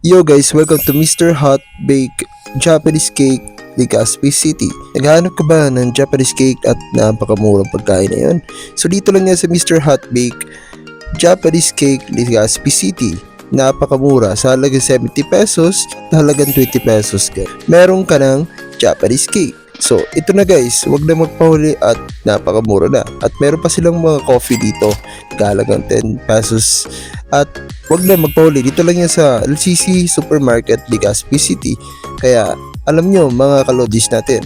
Yo guys, welcome to Mr. Hot Bake Japanese Cake, Legazpi City. Naghahanap ka ba ng Japanese cake at napakamurang pagkain na yun? So dito lang yan sa Mr. Hot Bake Japanese Cake, Legazpi City. Napakamura, sa halagang 70 pesos, halagang 20 pesos ka. Meron ka ng Japanese cake. So, ito na guys, wag na magpahuli at napakamura na. At meron pa silang mga coffee dito, halagang 10 pesos. At wag na magpahuli, dito lang yan sa LCC Supermarket, Legazpi City. Kaya, alam nyo mga kalodis natin,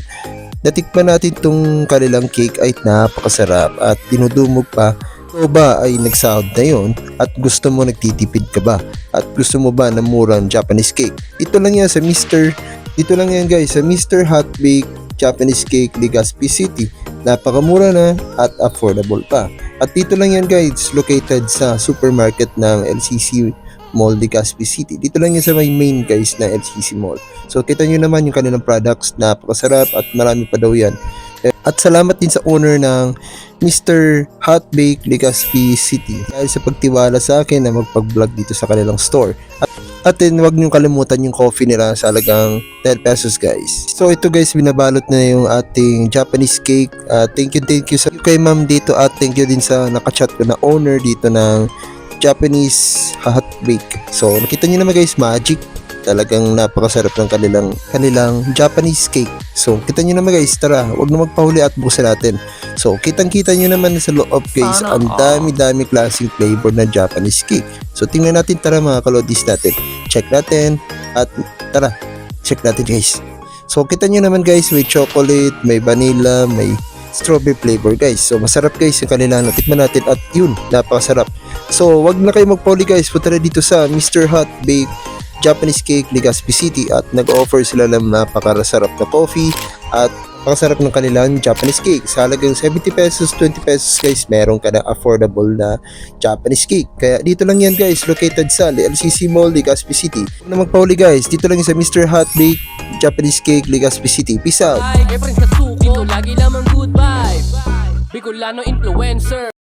natikman natin tong kanilang cake ay napakasarap at dinudumog pa. Ikaw ba ay nagsahod na yon at gusto mo nagtitipid ka ba? At gusto mo ba ng murang Japanese cake? Dito lang yan guys sa Mr. Hot Bake Japanese Cake, Legazpi City. Napakamura na at affordable pa. At dito lang yan guys, located sa supermarket ng LCC Mall, Legazpi City. Dito lang yan sa may main guys na LCC Mall. So kita nyo naman yung kanilang products, napakasarap at marami pa daw yan. At salamat din sa owner ng Mr. Hot Bake Legazpi City dahil sa pagtiwala sa akin na magpag-vlog dito sa kanilang store. At then, wag niyong kalimutan yung coffee nila sa halagang 10 pesos guys. So ito guys, binabalot na yung ating Japanese cake. Thank you sa kay ma'am dito at thank you din sa nakachat ko na owner dito ng Japanese Hot Bake. So nakita niyo naman guys, magic. Talagang napakasarap ng kanilang Japanese cake. So kita niyo naman guys, tara, wag na magpahuli at buksan natin. So kitang-kita niyo naman sa loob guys, ang dami-dami klaseng flavor na Japanese cake. So tingnan natin, tara mga kalodis natin. Check natin at tara, check natin guys. So kita niyo naman guys, may chocolate, may vanilla, may strawberry flavor guys. So masarap guys yung kanila, natikman natin at yun, napakasarap. So wag na kayo magpahuli guys, punta na dito sa Mr. Hot Bake Japanese Cake, Legazpi City at nag-offer sila ng napakasarap na coffee at napakasarap ng kanilang Japanese cake. Sa halagang 70 pesos, 20 pesos guys, meron ka na affordable na Japanese cake. Kaya dito lang yan guys, located sa LCC Mall, Legazpi City. Kung na magpahuli guys, dito lang yan sa Mr. Hot Bake Japanese Cake, Legazpi City. Peace out! Kay friends ka suko, lagi lamang good vibe Bicolano influencer.